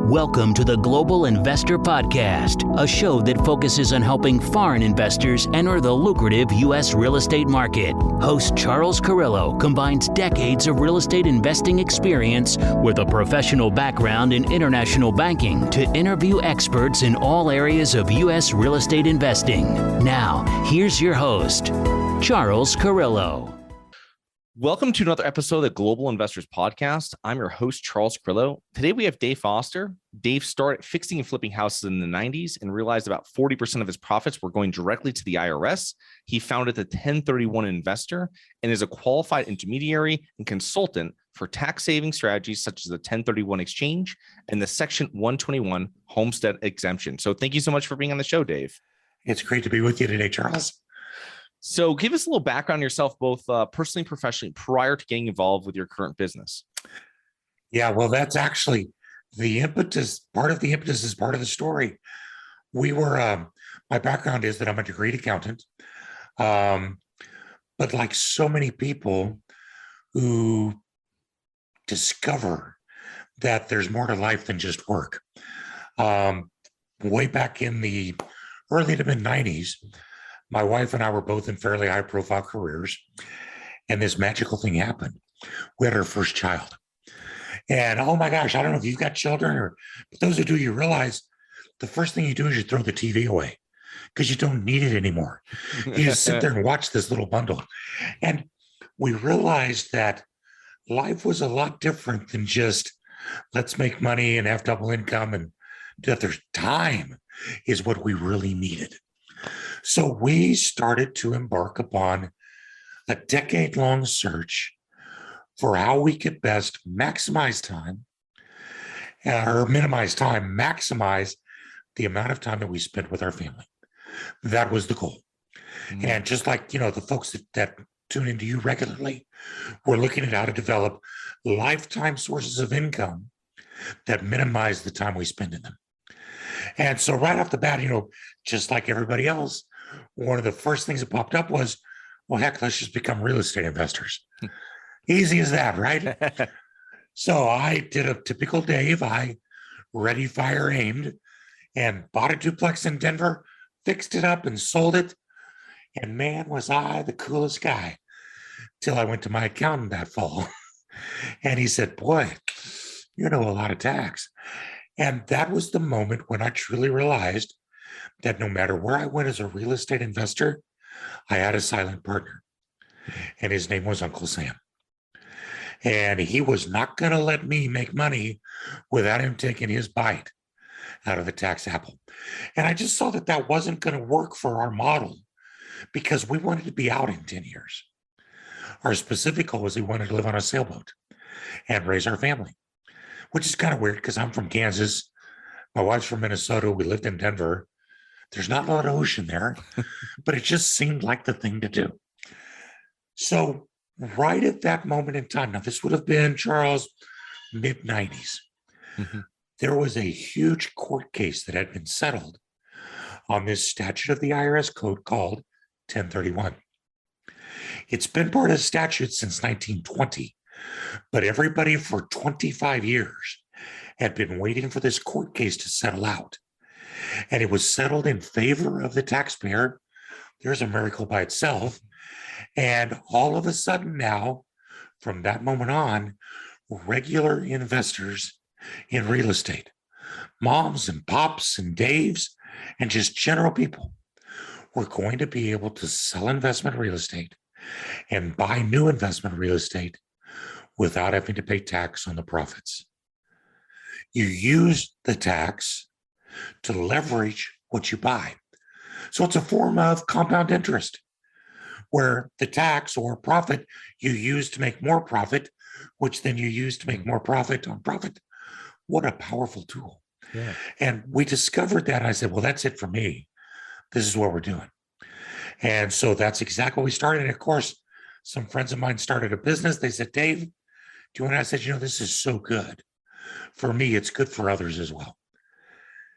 Welcome to the Global Investor Podcast, a show that focuses on helping foreign investors enter the lucrative U.S. real estate market. Host Charles Carillo combines decades of real estate investing experience with a professional background in international banking to interview experts in all areas of U.S. real estate investing. Now, here's your host, Charles Carillo. Welcome to another episode of the Global Investors Podcast. I'm your host, Charles Carillo. Today we have Dave Foster. Dave started fixing and flipping houses in the 90s and realized about 40% of his profits were going directly to the IRS. He founded the 1031 Investor and is a qualified intermediary and consultant for tax saving strategies such as the 1031 exchange and the Section 121 Homestead Exemption. So thank you so much for being on the show, Dave. It's great to be with you today, Charles. So give us a little background on yourself, both personally and professionally, prior to getting involved with your current business. Yeah, well, that's actually the impetus. Part of the impetus is part of the story. We were, my background is that I'm a degreed accountant. But like so many people who discover that there's more to life than just work. Way back in the early to mid 90s, my wife and I were both in fairly high profile careers, and this magical thing happened. We had our first child. And oh my gosh, I don't know if you've got children, but those who do, you realize the first thing you do is you throw the TV away because you don't need it anymore. You just sit there and watch this little bundle. And we realized that life was a lot different than just let's make money and have double income, and that there's time is what we really needed. So we started to embark upon a decade-long search for how we could best maximize time or minimize time, maximize the amount of time that we spent with our family. That was the goal. Mm-hmm. And just like, the folks that tune into you regularly, we're looking at how to develop lifetime sources of income that minimize the time we spend in them. And so right off the bat, just like everybody else, one of the first things that popped up was, well, heck, let's just become real estate investors. Easy as that, right? So I did a typical Dave. I ready, fire, aimed, and bought a duplex in Denver, fixed it up and sold it. And man, was I the coolest guy till I went to my accountant that fall. And he said, boy, you know a lot of tax. And that was the moment when I truly realized that no matter where I went as a real estate investor, I had a silent partner. And his name was Uncle Sam. And he was not going to let me make money without him taking his bite out of the tax apple. And I just saw that that wasn't going to work for our model because we wanted to be out in 10 years. Our specific goal was we wanted to live on a sailboat and raise our family, which is kind of weird because I'm from Kansas. My wife's from Minnesota. We lived in Denver. There's not a lot of ocean there, but it just seemed like the thing to do. So right at that moment in time, now this would have been, Charles, mid-90s, there was a huge court case that had been settled on this statute of the IRS code called 1031. It's been part of the statute since 1920, but everybody for 25 years had been waiting for this court case to settle out. And it was settled in favor of the taxpayer. There's a miracle by itself. And all of a sudden now, from that moment on, regular investors in real estate, moms and pops and Daves, and just general people, were going to be able to sell investment real estate and buy new investment real estate without having to pay tax on the profits. You use the tax to leverage what you buy. So it's a form of compound interest, where the tax or profit you use to make more profit, which then you use to make more profit on profit. What a powerful tool. Yeah. And we discovered that. And I said, well, that's it for me. This is what we're doing. And so that's exactly what we started. And of course, some friends of mine started a business. They said, Dave, do you want to? I said, this is so good. For me, it's good for others as well.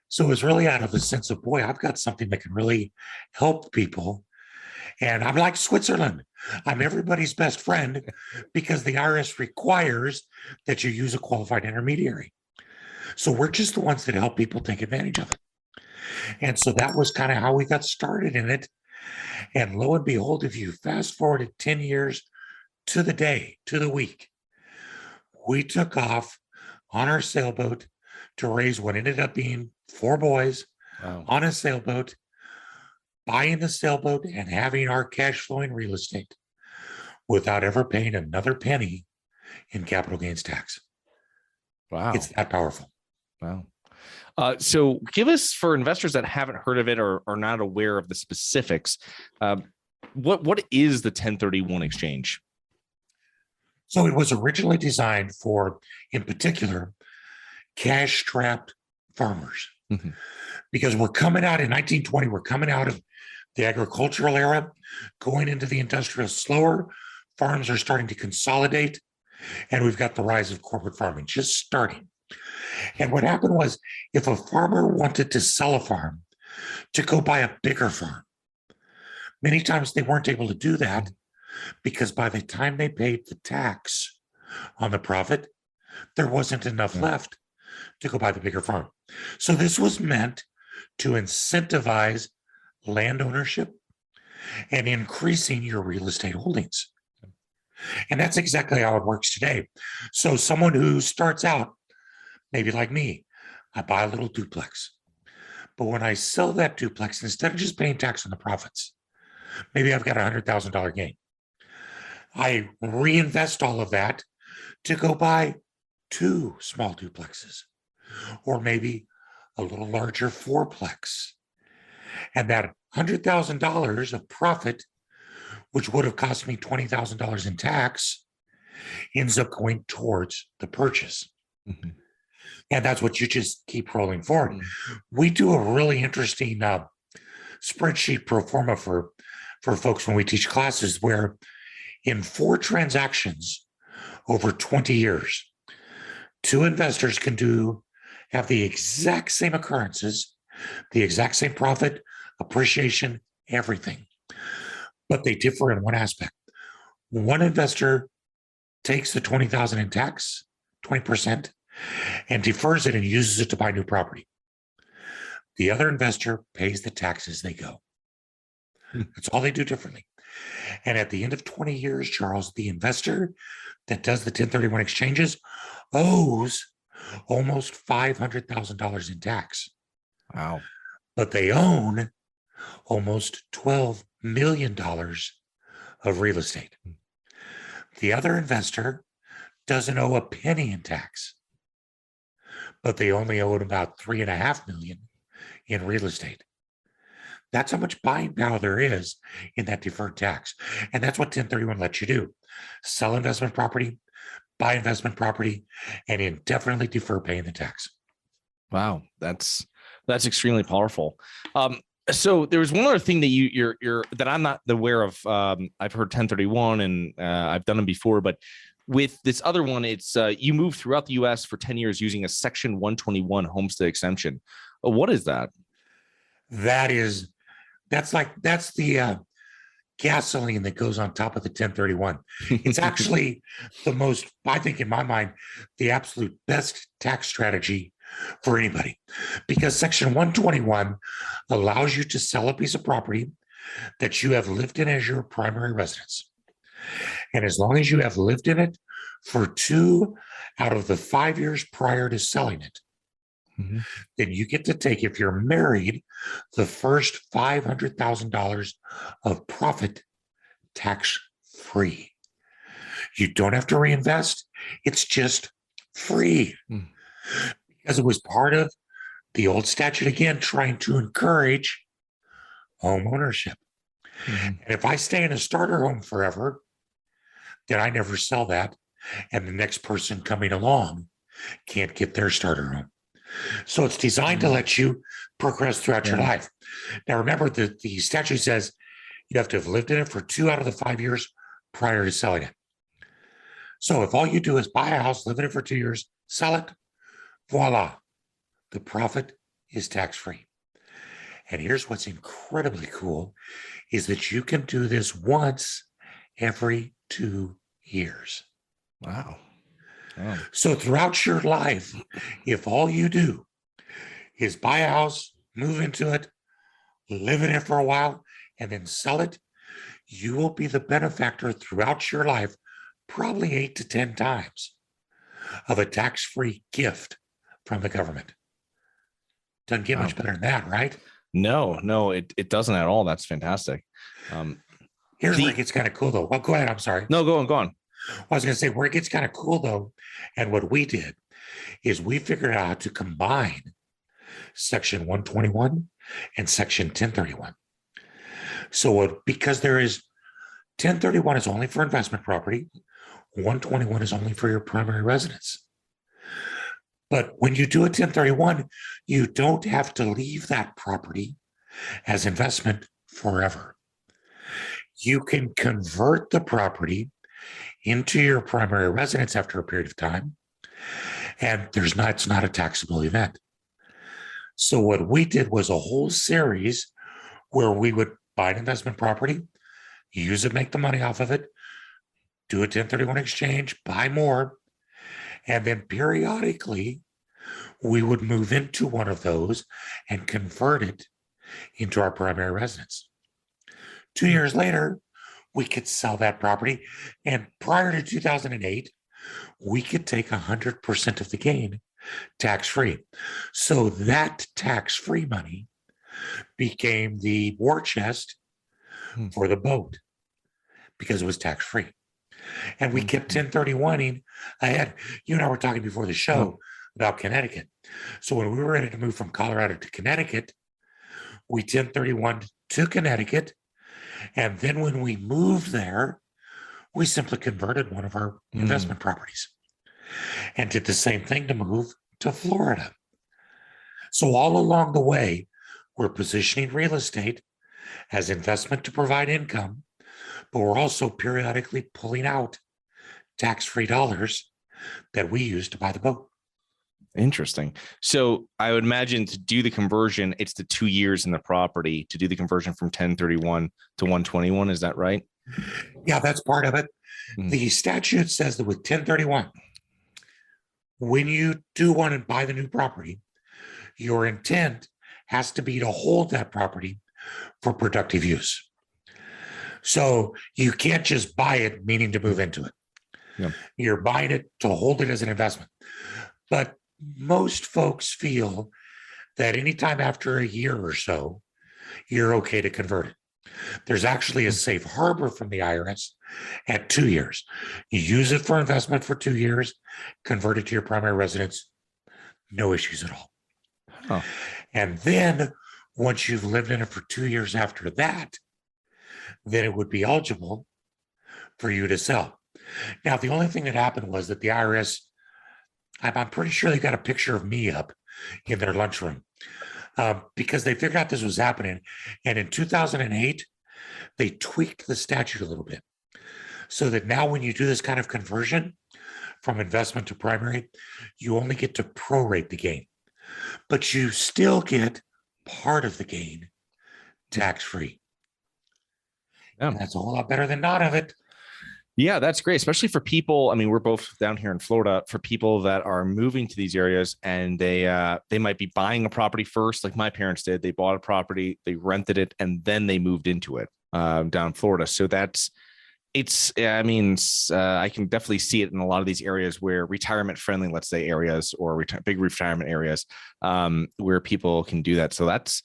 So it was really out of a sense of, boy, I've got something that can really help people. And I'm like Switzerland. I'm everybody's best friend because the IRS requires that you use a qualified intermediary. So we're just the ones that help people take advantage of it. And so that was kind of how we got started in it. And lo and behold, if you fast forward 10 years to the day, to the week, we took off on our sailboat to raise what ended up being 4 boys on a sailboat, buying the sailboat and having our cash flowing real estate without ever paying another penny in capital gains tax. Wow. It's that powerful. Wow. So give us, for investors that haven't heard of it or are not aware of the specifics, what is the 1031 exchange? So it was originally designed for, in particular, cash-strapped farmers. Mm-hmm. Because we're coming out in 1920, we're coming out of the agricultural era, going into the industrial slower. Farms are starting to consolidate, and we've got the rise of corporate farming just starting. And what happened was, if a farmer wanted to sell a farm to go buy a bigger farm, many times they weren't able to do that because by the time they paid the tax on the profit, there wasn't enough left to go buy the bigger farm. So this was meant to incentivize land ownership and increasing your real estate holdings. And that's exactly how it works today. So someone who starts out, maybe like me, I buy a little duplex. But when I sell that duplex, instead of just paying tax on the profits, maybe I've got a $100,000 gain. I reinvest all of that to go buy 2 small duplexes, or maybe a little larger 4-plex. And that $100,000 of profit, which would have cost me $20,000 in tax, ends up going towards the purchase. Mm-hmm. And that's what you just keep rolling forward. Mm-hmm. We do a really interesting spreadsheet pro forma for folks when we teach classes, where in 4 transactions over 20 years, 2 investors can have the exact same occurrences, the exact same profit, appreciation, everything. But they differ in one aspect. One investor takes the $20,000 in tax, 20%, and defers it and uses it to buy new property. The other investor pays the tax as they go. That's all they do differently. And at the end of 20 years, Charles, the investor that does the 1031 exchanges owes almost $500,000 in tax. Wow. But they own almost $12 million of real estate. The other investor doesn't owe a penny in tax, but they only owe about $3.5 million in real estate. That's how much buying power there is in that deferred tax. And that's what 1031 lets you do. Sell investment property, buy investment property, and indefinitely defer paying the tax. Wow, that's extremely powerful. So there was one other thing that you're that I'm not aware of. I've heard 1031 and I've done them before, but with this other one, it's you move throughout the U.S. for 10 years using a Section 121 Homestead Exemption. What is that? That's the gasoline that goes on top of the 1031. It's actually the most, I think in my mind, the absolute best tax strategy for anybody, because Section 121 allows you to sell a piece of property that you have lived in as your primary residence. And as long as you have lived in it for 2 out of the 5 years prior to selling it, mm-hmm. then you get to take, if you're married, the first $500,000 of profit tax-free. You don't have to reinvest. It's just free. Mm. Because it was part of the old statute, again, trying to encourage home ownership. Mm-hmm. And if I stay in a starter home forever, then I never sell that. And the next person coming along can't get their starter home. So it's designed to let you progress throughout your life. Now, remember that the statute says you have to have lived in it for 2 out of the 5 years prior to selling it. So if all you do is buy a house, live in it for 2 years, sell it, voila, the profit is tax-free. And here's what's incredibly cool is that you can do this once every 2 years. Wow. Oh. So throughout your life, if all you do is buy a house, move into it, live in it for a while, and then sell it, you will be the benefactor throughout your life, probably 8 to 10 times, of a tax-free gift from the government. Doesn't get much better than that, right? No, it doesn't at all. That's fantastic. Here's where it gets kind of cool, though. Well, go ahead. I'm sorry. No, go on. I was going to say where it gets kind of cool, though, and what we did is we figured out how to combine Section 121 and Section 1031. So because there is 1031 is only for investment property, 121 is only for your primary residence. But when you do a 1031, you don't have to leave that property as investment forever. You can convert the property into your primary residence after a period of time, and it's not a taxable event. So what we did was a whole series where we would buy an investment property, use it, make the money off of it, do a 1031 exchange, buy more, and then periodically we would move into one of those and convert it into our primary residence. 2 years later, we could sell that property. And prior to 2008, we could take 100% of the gain tax-free. So that tax-free money became the war chest for the boat because it was tax-free. And we kept 1031ing ahead. You and I were talking before the show about Connecticut. So when we were ready to move from Colorado to Connecticut, we 1031 to Connecticut. And then when we moved there, we simply converted one of our investment properties and did the same thing to move to Florida. So all along the way, we're positioning real estate as investment to provide income, but we're also periodically pulling out tax-free dollars that we use to buy the boat. Interesting. So I would imagine to do the conversion, it's the 2 years in the property to do the conversion from 1031 to 121. Is that right? Yeah, that's part of it. The statute says that with 1031, when you do want to buy the new property, your intent has to be to hold that property for productive use. So you can't just buy it, meaning to move into it. Yeah. You're buying it to hold it as an investment. But most folks feel that anytime after a year or so, you're okay to convert it. There's actually a safe harbor from the IRS at 2 years. You use it for investment for 2 years, convert it to your primary residence, no issues at all. Oh. And then once you've lived in it for 2 years after that, then it would be eligible for you to sell. Now, the only thing that happened was that the IRS, I'm pretty sure they got a picture of me up in their lunchroom because they figured out this was happening. And in 2008, they tweaked the statute a little bit so that now when you do this kind of conversion from investment to primary, you only get to prorate the gain, but you still get part of the gain tax-free. Yeah. And that's a whole lot better than none of it. Yeah, that's great, especially for people. I mean, we're both down here in Florida. For people that are moving to these areas and they might be buying a property first, like my parents did. They bought a property, they rented it, and then they moved into it down in Florida. So I can definitely see it in a lot of these areas where retirement friendly, let's say areas or big retirement areas where people can do that. So that's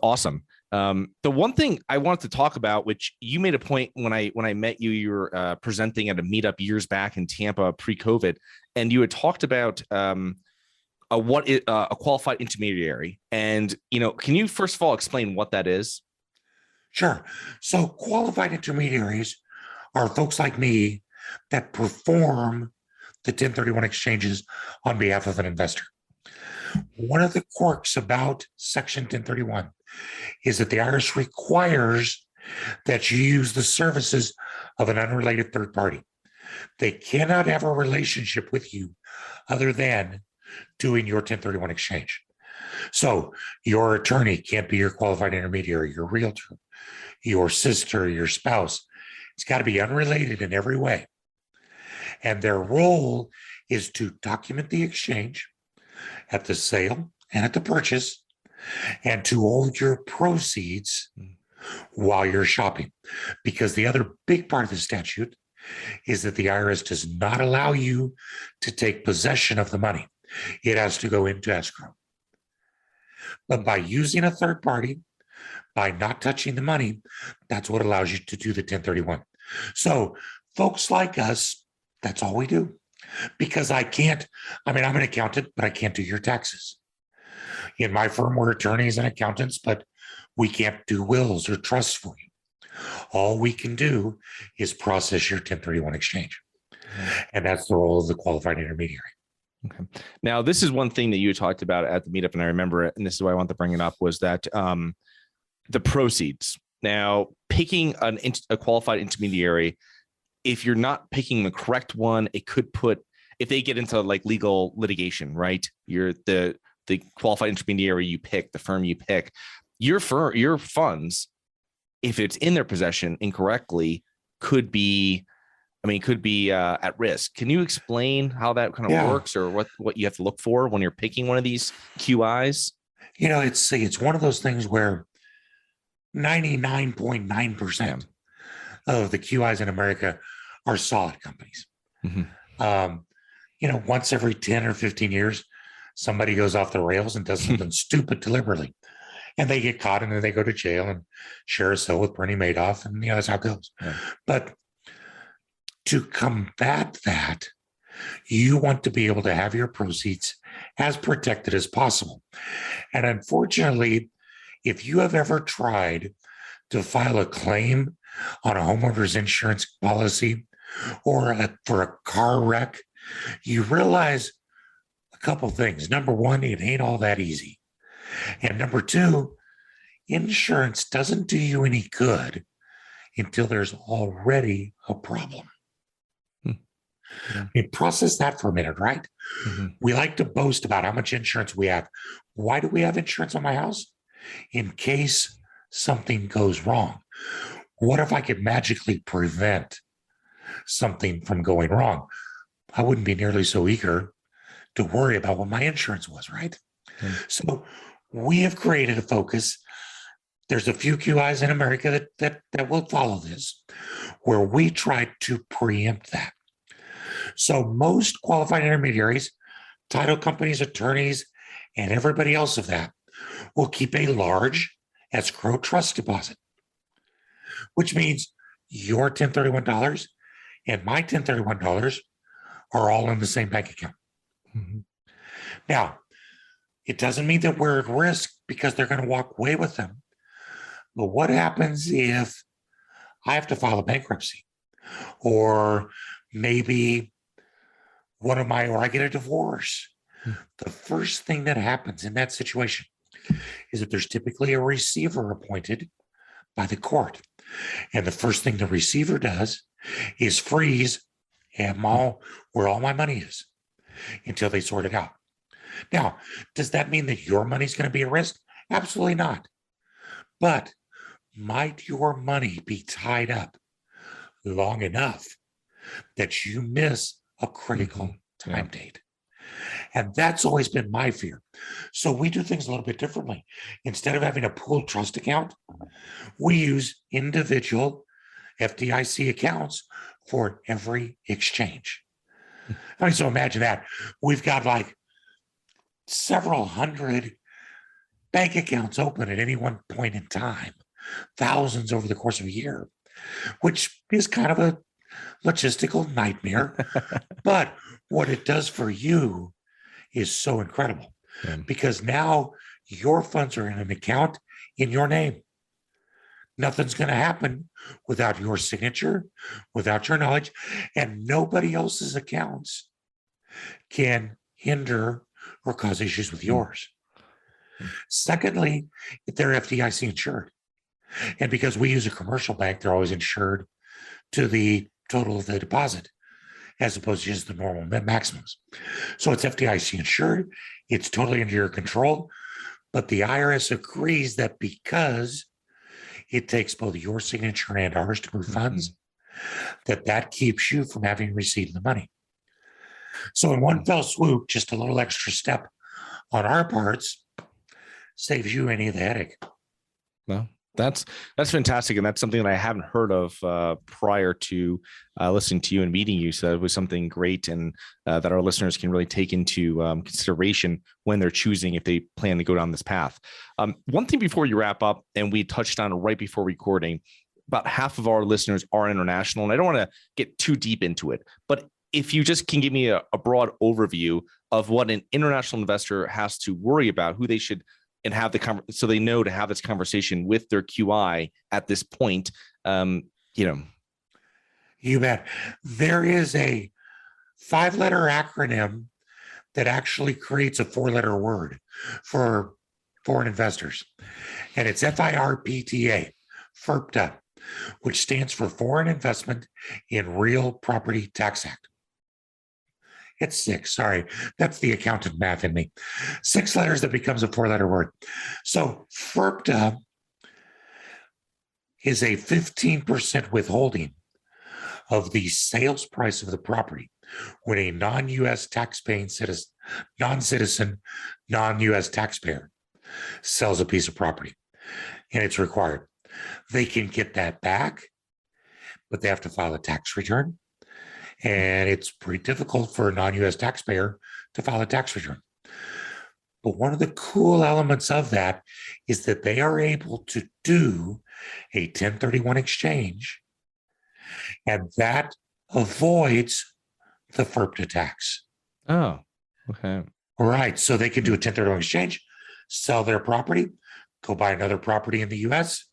awesome. The one thing I wanted to talk about, which you made a point when I met you, you were presenting at a meetup years back in Tampa pre-COVID, and you had talked about a qualified intermediary. And, can you first of all explain what that is? Sure. So qualified intermediaries are folks like me that perform the 1031 exchanges on behalf of an investor. One of the quirks about Section 1031 is that the IRS requires that you use the services of an unrelated third party. They cannot have a relationship with you other than doing your 1031 exchange. So your attorney can't be your qualified intermediary, your realtor, your sister, your spouse. It's got to be unrelated in every way. And their role is to document the exchange at the sale and at the purchase, and to hold your proceeds while you're shopping. Because the other big part of the statute is that the IRS does not allow you to take possession of the money. It has to go into escrow. But by using a third party, by not touching the money, that's what allows you to do the 1031. So folks like us, that's all we do. Because I'm an accountant, but I can't do your taxes. In my firm, we're attorneys and accountants, but we can't do wills or trusts for you. All we can do is process your 1031 exchange. And that's the role of the qualified intermediary. Okay. Now, this is one thing that you talked about at the meetup, and I remember it, and this is why I want to bring it up, was that the proceeds. Now, picking a qualified intermediary, if you're not picking the correct one, it could put, if they get into like legal litigation, right? You're the qualified intermediary you pick, the firm you pick, your funds, if it's in their possession incorrectly, could be at risk. Can you explain how that kind of works, or what you have to look for when you're picking one of these QIs? It's one of those things where 99.9% of the QIs in America are solid companies. Mm-hmm. Once every 10 or 15 years, somebody goes off the rails and does something stupid deliberately, and they get caught, and then they go to jail and share a cell with Bernie Madoff, and that's how it goes. Yeah. But to combat that, you want to be able to have your proceeds as protected as possible. And unfortunately, if you have ever tried to file a claim on a homeowner's insurance policy or for a car wreck, you realize a couple things. Number one, it ain't all that easy. And number two, insurance doesn't do you any good until there's already a problem. Process that for a minute, right? Mm-hmm. We like to boast about how much insurance we have. Why do we have insurance on my house? In case something goes wrong. What if I could magically prevent something from going wrong? I wouldn't be nearly so eager to worry about what my insurance was, right? Mm-hmm. So we have created a focus. There's a few QIs in America that will follow this, where we try to preempt that. So most qualified intermediaries, title companies, attorneys, and everybody else of that will keep a large escrow trust deposit, which means your $1031 and my $1031 are all in the same bank account. Mm-hmm. Now, it doesn't mean that we're at risk because they're going to walk away with them. But what happens if I have to file a bankruptcy, or maybe or I get a divorce? The first thing that happens in that situation is that there's typically a receiver appointed by the court. And the first thing the receiver does is freeze where all my money is until they sort it out. Now, does that mean that your money's going to be at risk? Absolutely not. But might your money be tied up long enough that you miss a critical time date? And that's always been my fear. So we do things a little bit differently. Instead of having a pooled trust account, we use individual FDIC accounts for every exchange. So imagine that. We've got like several hundred bank accounts open at any one point in time, thousands over the course of a year, which is kind of a logistical nightmare. But what it does for you is so incredible, because now your funds are in an account in your name. Nothing's going to happen without your signature, without your knowledge, and nobody else's accounts can hinder or cause issues with yours. Secondly, if they're FDIC insured, and because we use a commercial bank, they're always insured to the total of the deposit, as opposed to just the normal maximums. So it's FDIC insured, it's totally under your control, but the IRS agrees that because it takes both your signature and ours to move funds, that keeps you from having received the money. So in one fell swoop, just a little extra step on our parts saves you any of the headache. Well, that's fantastic, and that's something that I haven't heard of prior to listening to you and meeting you. So it was something great, and that our listeners can really take into consideration when they're choosing if they plan to go down this path. One thing before you wrap up, and we touched on it right before recording, about half of our listeners are international, and I don't want to get too deep into it, but if you just can give me a broad overview of what an international investor has to worry about, who they should and have so they know to have this conversation with their QI at this point. You bet. There is a 5-letter acronym that actually creates a 4-letter word for foreign investors, and it's FIRPTA, FIRPTA, which stands for Foreign Investment in Real Property Tax Act. It's 6. Sorry, that's the accountant math in me. 6 letters that becomes a 4-letter word. So FIRPTA is a 15% withholding of the sales price of the property when a non-U.S. taxpaying citizen, non-citizen, non-U.S. taxpayer sells a piece of property, and it's required. They can get that back, but they have to file a tax return. And it's pretty difficult for a non-U.S. taxpayer to file a tax return. But one of the cool elements of that is that they are able to do a 1031 exchange, and that avoids the FIRPTA tax. Oh, okay. All right. So they can do a 1031 exchange, sell their property, go buy another property in the U.S.,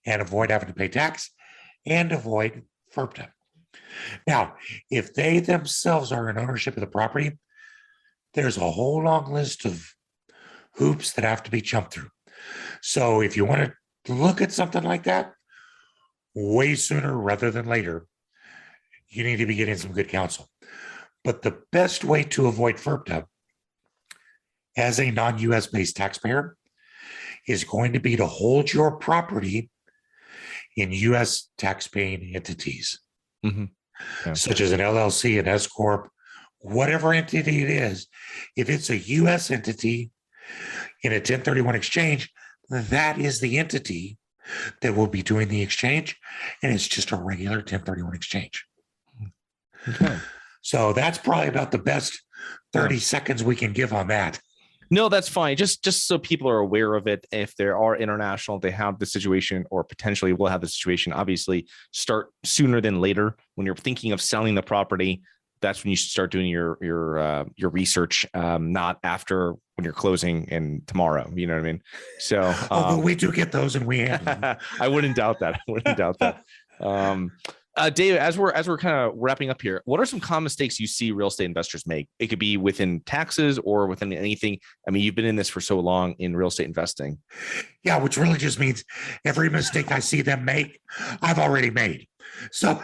and avoid having to pay tax and avoid FIRPTA. Now, if they themselves are in ownership of the property, there's a whole long list of hoops that have to be jumped through. So if you want to look at something like that, way sooner rather than later, you need to be getting some good counsel. But the best way to avoid FIRPTA as a non-U.S. based taxpayer is going to be to hold your property in U.S. taxpaying entities. Mm-hmm. Yeah. Such as an LLC, an S Corp, whatever entity it is. If it's a U.S. entity in a 1031 exchange, that is the entity that will be doing the exchange, and it's just a regular 1031 exchange. Okay. So that's probably about the best 30 seconds we can give on that. No, that's fine. Just so people are aware of it. If there are international, they have the situation or potentially will have the situation. Obviously, start sooner than later. When you're thinking of selling the property, that's when you should start doing your research, not after when you're closing and tomorrow. You know what I mean? So, but we do get those, and we handle them. I wouldn't doubt that. I wouldn't doubt that. David, as we're kind of wrapping up here, what are some common mistakes you see real estate investors make? It could be within taxes or within anything. I mean, you've been in this for so long in real estate investing. Yeah, which really just means every mistake I see them make, I've already made. So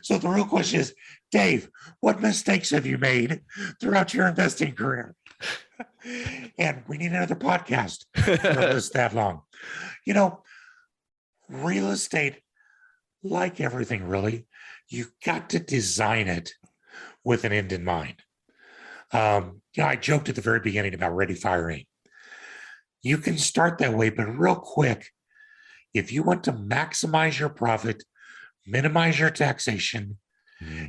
the real question is, Dave, what mistakes have you made throughout your investing career? And we need another podcast for this that long. Real estate, like everything really, you got to design it with an end in mind. I joked at the very beginning about ready, fire, aim. You can start that way, but real quick, if you want to maximize your profit, minimize your taxation,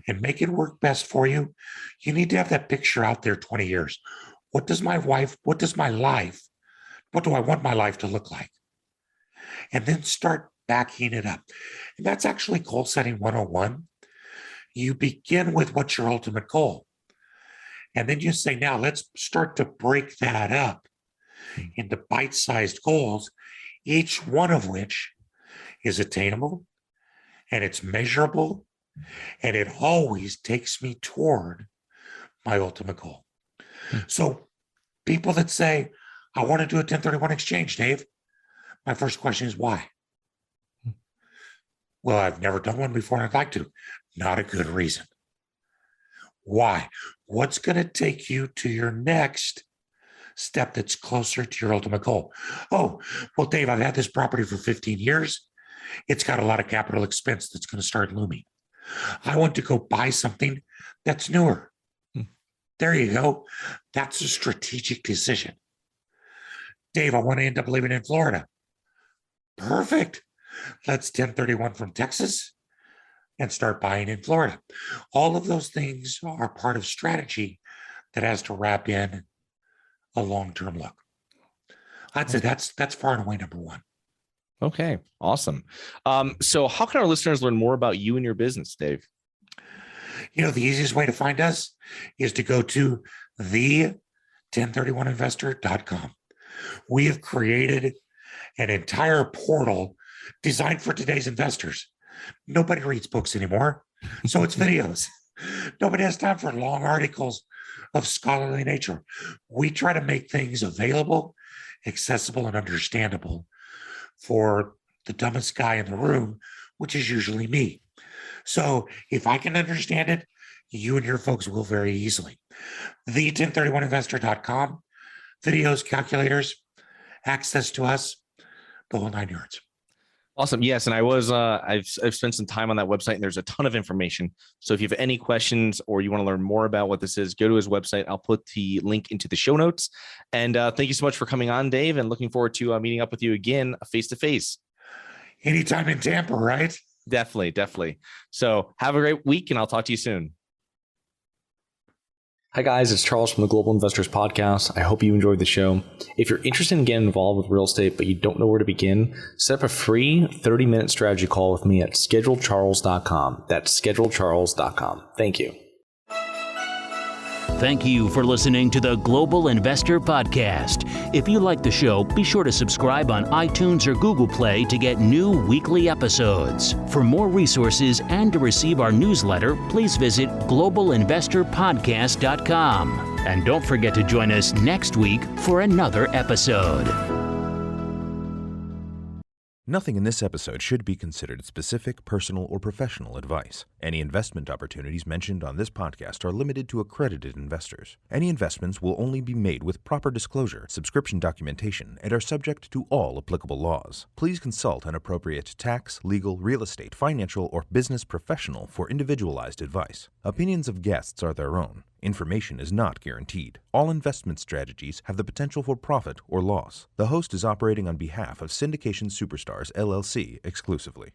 and make it work best for you, you need to have that picture out there 20 years. What do I want my life to look like? And then start backing it up. And that's actually goal setting 101. You begin with what's your ultimate goal. And then you say, now let's start to break that up into bite-sized goals, each one of which is attainable and it's measurable, and it always takes me toward my ultimate goal. So people that say, I want to do a 1031 exchange, Dave, my first question is why? Well, I've never done one before and I'd like to. Not a good reason. Why? What's going to take you to your next step that's closer to your ultimate goal? Oh, well, Dave, I've had this property for 15 years. It's got a lot of capital expense that's going to start looming. I want to go buy something that's newer. There you go. That's a strategic decision. Dave, I want to end up living in Florida. Perfect. Let's 1031 from Texas and start buying in Florida. All of those things are part of strategy that has to wrap in a long-term look. I'd say that's far and away number one. Okay, awesome. So how can our listeners learn more about you and your business, Dave? The easiest way to find us is to go to the1031investor.com. We have created an entire portal designed for today's investors. Nobody reads books anymore, so it's videos. Nobody has time for long articles of scholarly nature. We try to make things available, accessible, and understandable for the dumbest guy in the room, which is usually me. So if I can understand it, you and your folks will very easily. The1031investor.com, videos, calculators, access to us, the whole 9 yards. Awesome. Yes. And I've spent some time on that website and there's a ton of information. So if you have any questions or you want to learn more about what this is, go to his website. I'll put the link into the show notes. And thank you so much for coming on, Dave, and looking forward to meeting up with you again face-to-face. Anytime in Tampa, right? Definitely. So have a great week and I'll talk to you soon. Hi guys, it's Charles from the Global Investors Podcast. I hope you enjoyed the show. If you're interested in getting involved with real estate, but you don't know where to begin, set up a free 30-minute strategy call with me at schedulecharles.com. That's schedulecharles.com. Thank you. Thank you for listening to the Global Investor Podcast. If you like the show, be sure to subscribe on iTunes or Google Play to get new weekly episodes. For more resources and to receive our newsletter, please visit globalinvestorpodcast.com. And don't forget to join us next week for another episode. Nothing in this episode should be considered specific, personal, or professional advice. Any investment opportunities mentioned on this podcast are limited to accredited investors. Any investments will only be made with proper disclosure, subscription documentation, and are subject to all applicable laws. Please consult an appropriate tax, legal, real estate, financial, or business professional for individualized advice. Opinions of guests are their own. Information is not guaranteed. All investment strategies have the potential for profit or loss. The host is operating on behalf of Syndication Superstars, LLC exclusively.